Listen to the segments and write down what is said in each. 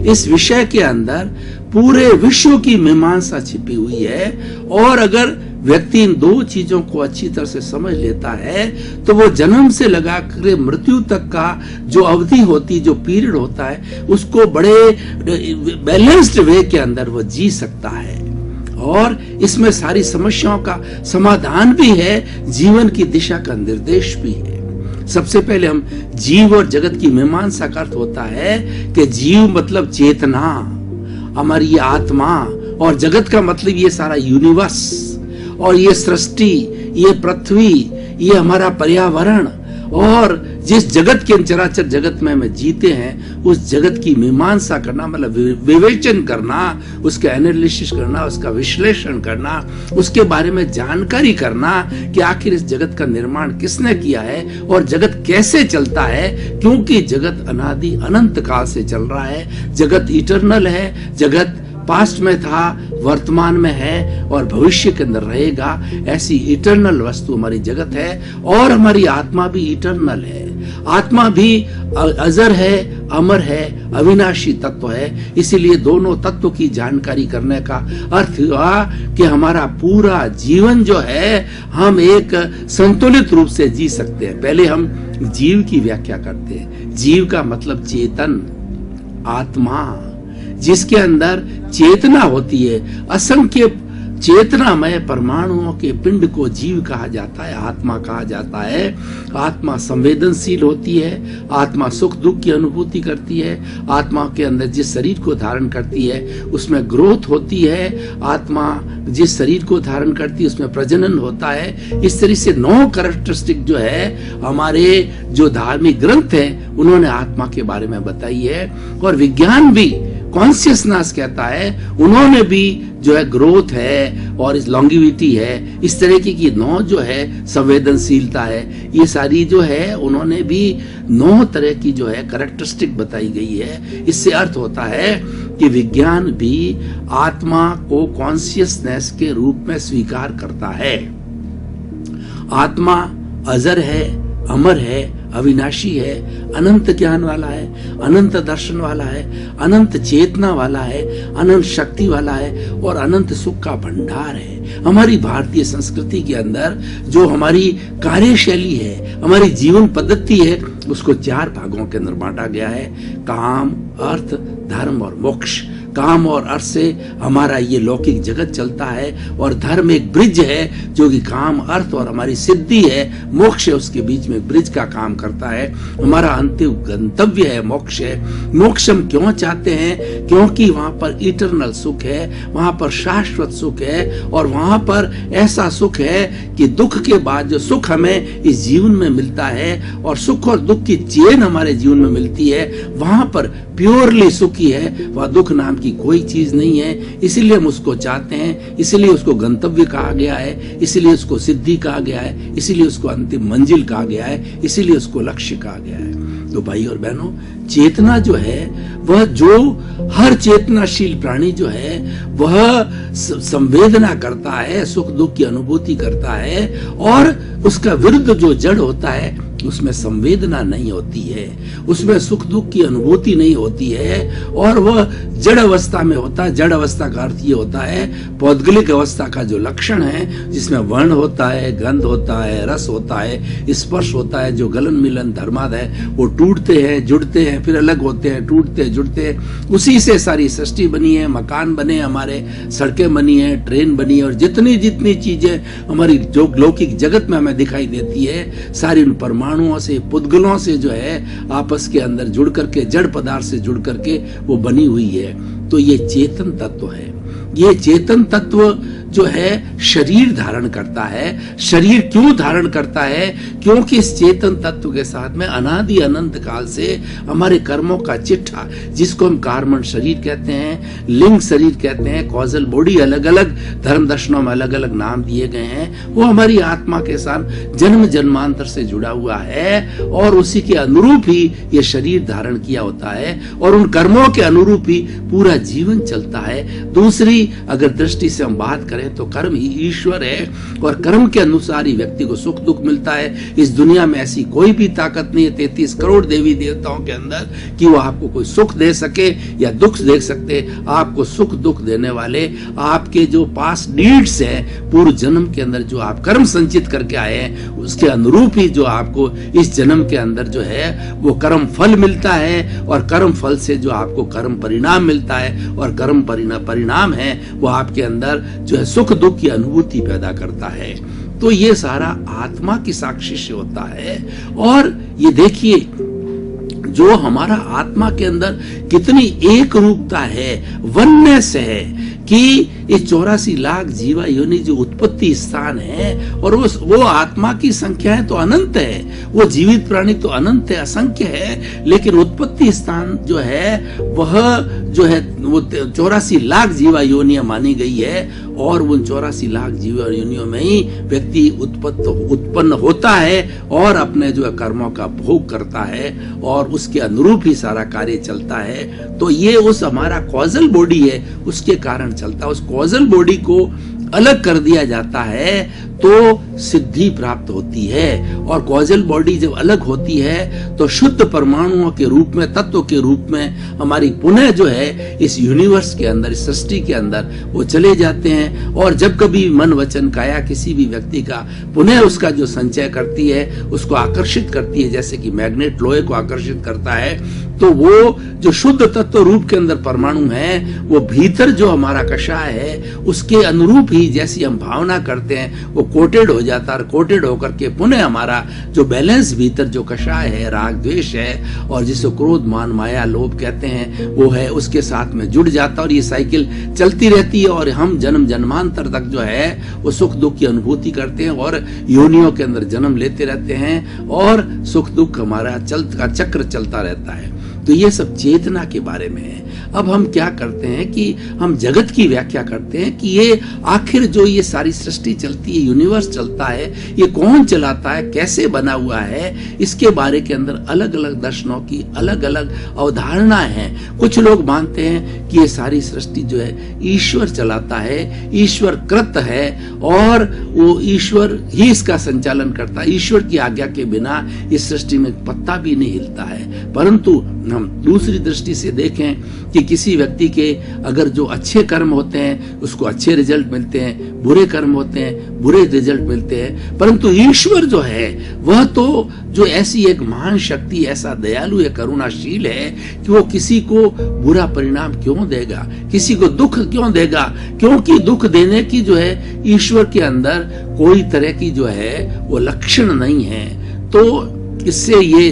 इस विषय के अंदर पूरे विश्व की मीमांसा छिपी हुई है। और अगर व्यक्ति इन दो चीजों को अच्छी तरह से समझ लेता है तो वो जन्म से लगा कर मृत्यु तक का जो अवधि होती, जो पीरियड होता है, उसको बड़े बैलेंस्ड वे के अंदर वो जी सकता है। और इसमें सारी समस्याओं का समाधान भी है, जीवन की दिशा का निर्देश भी है। सबसे पहले हम जीव और जगत की मीमांसा का अर्थ होता है कि जीव मतलब चेतना, हमारी ये आत्मा, और जगत का मतलब ये सारा यूनिवर्स, और ये सृष्टि, ये पृथ्वी, ये हमारा पर्यावरण, और जिस जगत के चराचर जगत में हमें जीते हैं उस जगत की मीमांसा करना, मतलब विवेचन करना, उसका एनालिसिस करना, उसका विश्लेषण करना, उसके बारे में जानकारी करना कि आखिर इस जगत का निर्माण किसने किया है और जगत कैसे चलता है। क्योंकि जगत अनादि अनंत काल से चल रहा है, जगत इटर्नल है, जगत पास्ट में था, वर्तमान में है और भविष्य के अंदर रहेगा। ऐसी इटर्नल वस्तु हमारी जगत है। और हमारी आत्मा भी इटर्नल है, आत्मा भी अजर है, अमर है, अविनाशी तत्व है। इसीलिए दोनों तत्व की जानकारी करने का अर्थ हुआ कि हमारा पूरा जीवन जो है हम एक संतुलित रूप से जी सकते हैं। पहले हम जीव की व्याख्या करते हैं। जीव का मतलब चेतन, आत्मा, जिसके अंदर चेतना होती है। असंख्य चेतनामय परमाणुओं के पिंड को जीव कहा जाता है, आत्मा कहा जाता है। आत्मा संवेदनशील होती है, आत्मा सुख दुख की अनुभूति करती है, आत्मा के अंदर जिस शरीर को धारण करती है उसमें ग्रोथ होती है, आत्मा जिस शरीर को धारण करती है उसमें प्रजनन होता है। इस तरह से 9 कैरेक्टरिस्टिक जो है हमारे जो धार्मिक ग्रंथ हैं उन्होंने आत्मा के बारे में बताई है। और विज्ञान भी कॉन्शियसनेस कहता है, उन्होंने भी जो है ग्रोथ है और इस लॉन्गिविटी है, इस तरह की 9 जो है संवेदनशीलता है, ये सारी जो है उन्होंने भी 9 तरह की जो है कैरेक्टरिस्टिक बताई गई है। इससे अर्थ होता है कि विज्ञान भी आत्मा को कॉन्शियसनेस के रूप में स्वीकार करता है। आत्मा अजर है, अमर है, अविनाशी है, अनंत ज्ञान वाला है, अनंत दर्शन वाला है, अनंत चेतना वाला है, अनंत शक्ति वाला है और अनंत सुख का भंडार है। हमारी भारतीय संस्कृति के अंदर जो हमारी कार्यशैली है, हमारी जीवन पद्धति है, उसको 4 भागों के अंदर बांटा गया है, काम, अर्थ, धर्म और मोक्ष। काम और अर्थ से हमारा ये लौकिक जगत चलता है और धर्म एक ब्रिज है जो कि काम, अर्थ और हमारी सिद्धि है, मोक्ष है, उसके बीच में ब्रिज का काम करता है। हमारा अंतिम गंतव्य है मोक्ष है। मोक्ष हम क्यों चाहते हैं? क्योंकि वहां पर इटर्नल सुख है, वहां पर शाश्वत सुख है और वहां पर ऐसा सुख है कि दुख के बाद जो सुख हमें इस जीवन में मिलता है और सुख और दुख की चेन हमारे जीवन में मिलती है, वहां पर प्योरली सुखी है, वह दुख नाम की कोई चीज नहीं है। इसीलिए हम उसको चाहते हैं, इसीलिए उसको गंतव्य कहा गया है, इसीलिए उसको सिद्धि कहा गया है, इसीलिए उसको अंतिम मंजिल कहा गया है, इसीलिए उसको लक्ष्य कहा गया है। तो भाई और बहनों, चेतना जो है वह, जो हर चेतनाशील प्राणी जो है वह संवेदना करता है, सुख दुख की अनुभूति करता है और उसका विरुद्ध जो जड़ होता है उसमें संवेदना नहीं होती है, उसमें सुख दुख की अनुभूति नहीं होती है और वह जड़ अवस्था में होता है। जड़ अवस्था का अर्थ ये होता है पौद्गलिक अवस्था का जो लक्षण है, जिसमें वर्ण होता है, गंध होता है, रस होता है, स्पर्श होता है, जो गलन मिलन धर्माद है, वो टूटते हैं, जुड़ते हैं, फिर अलग होते हैं, टूटते जुड़ते हैं। उसी से सारी सृष्टि बनी है, मकान बने हमारे, सड़कें बनी है, ट्रेन बनी है और जितनी जितनी चीजें हमारी जो लौकिक जगत में हमें दिखाई देती है, सारी उन परमाणुओं से, पुद्गलों से जो है आपस के अंदर जुड़ करके, जड़ पदार्थ से जुड़ करके वो बनी हुई है। तो ये चेतन तत्व है। ये चेतन तत्व जो है शरीर धारण करता है। शरीर क्यों धारण करता है? क्योंकि इस चेतन तत्व के साथ में अनादि अनंत काल से हमारे कर्मों का चिट्ठा, जिसको हम कार्मण शरीर कहते हैं, लिंग शरीर कहते हैं, कॉजल बॉडी, अलग अलग धर्म दर्शनों में अलग अलग नाम दिए गए हैं, वो हमारी आत्मा के साथ जन्म जन्मांतर से जुड़ा हुआ है और उसी के अनुरूप ही ये शरीर धारण किया होता है और उन कर्मों के अनुरूप ही पूरा जीवन चलता है। दूसरी अगर दृष्टि से हम बात करें करें तो कर्म ही ईश्वर है, और कर्म के अनुसार ही व्यक्ति को सुख दुख मिलता है। इस दुनिया में ऐसी कोई भी ताकत नहीं है 33 करोड़ देवी देवताओं के अंदर कि वो आपको कोई सुख दे सके या दुख दे सकते। आपको सुख दुख देने वाले आपके जो पास नीड्स है, पूर्व जन्म के अंदर जो आप कर्म संचित करके आए हैं, उसके अनुरूप ही जो आपको इस जन्म के अंदर जो है वो कर्म फल मिलता है, और कर्म फल से जो आपको कर्म परिणाम मिलता है, और कर्म परिणाम है वो आपके अंदर जो है सुख दुख की अनुभूति पैदा करता है। तो ये सारा आत्मा की साक्षी से होता है। और ये देखिए जो हमारा आत्मा के अंदर कितनी एक रूपता है, वननेस है, कि ये 84 लाख जीवा योनि जो उत्पत्ति स्थान है, और वो आत्मा की संख्या है तो अनंत है, वो जीवित प्राणी तो अनंत है, असंख्य है, लेकिन उत्पत्ति स्थान जो है वह जो है वो 84 लाख जीवा योनियां मानी गई है, और उन 84 लाख जीवा योनियों में ही व्यक्ति उत्पन्न होता है और अपने जो है कर्मों का भोग करता है, और उसके अनुरूप ही सारा कार्य चलता है। तो ये उस हमारा कॉजल बॉडी है उसके कारण चलता है। उस कॉजल बॉडी को अलग कर दिया जाता है तो सिद्धि प्राप्त होती है, और कॉजल बॉडी जब अलग होती है तो शुद्ध परमाणुओं के रूप में, तत्व के रूप में हमारी पुनः जो है इस यूनिवर्स के अंदर, इस सृष्टि के अंदर वो चले जाते हैं। और जब कभी मन वचन काया किसी भी व्यक्ति का पुनः उसका जो संचय करती है, उसको आकर्षित करती है, जैसे कि मैग्नेट लोहे को आकर्षित करता है, तो वो जो शुद्ध तत्व रूप के अंदर परमाणु है, वो भीतर जो हमारा कषाय है उसके अनुरूप ही जैसी हम भावना करते हैं वो कोटेड हो जाता है, कोटेड होकर के पुनः हमारा जो बैलेंस भीतर जो कषाय है, राग द्वेष है, और जिसे क्रोध मान माया लोभ कहते हैं, वो है उसके साथ में जुड़ जाता है, और ये साइकिल चलती रहती है, और हम जन्म जन्मांतर तक जो है वो सुख दुख की अनुभूति करते हैं, और योनियों के अंदर जन्म लेते रहते हैं, और सुख दुख हमारा चक्र चलता रहता है। तो ये सब चेतना के बारे में है। अब हम क्या करते हैं कि हम जगत की व्याख्या करते हैं कि ये आखिर जो ये सारी सृष्टि चलती है, यूनिवर्स चलता है, ये कौन चलाता है, कैसे बना हुआ है, इसके बारे के अंदर अलग अलग दर्शनों की अलग अलग अवधारणाएं हैं। कुछ लोग मानते हैं कि ये सारी सृष्टि जो है ईश्वर चलाता है, ईश्वर कृत है, और वो ईश्वर ही इसका संचालन करता है। ईश्वर की आज्ञा के बिना इस सृष्टि में पत्ता भी नहीं हिलता है। परंतु हम दूसरी दृष्टि से देखें कि किसी व्यक्ति के अगर जो अच्छे कर्म होते हैं उसको अच्छे रिजल्ट मिलते हैं, बुरे कर्म होते हैं बुरे रिजल्ट मिलते हैं, परंतु ईश्वर जो है वह तो जो ऐसी एक महान शक्ति, ऐसा दयालु है, करुणाशील है कि वो किसी को बुरा परिणाम क्यों देगा, किसी को दुख क्यों देगा, क्योंकि दुख देने की जो है ईश्वर के अंदर कोई तरह की जो है वो लक्षण नहीं है। तो इससे ये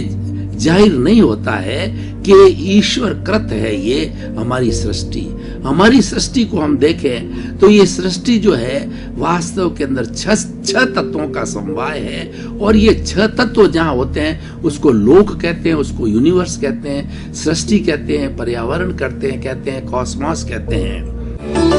जाहिर नहीं होता है कि ईश्वर कृत है ये हमारी सृष्टि। हमारी सृष्टि को हम देखें तो ये सृष्टि जो है वास्तव के अंदर छह तत्वों का समवाय है, और ये 6 तत्व जहां होते हैं उसको लोक कहते हैं, उसको यूनिवर्स कहते हैं, सृष्टि कहते हैं, पर्यावरण कहते हैं, कॉस्मॉस कहते हैं।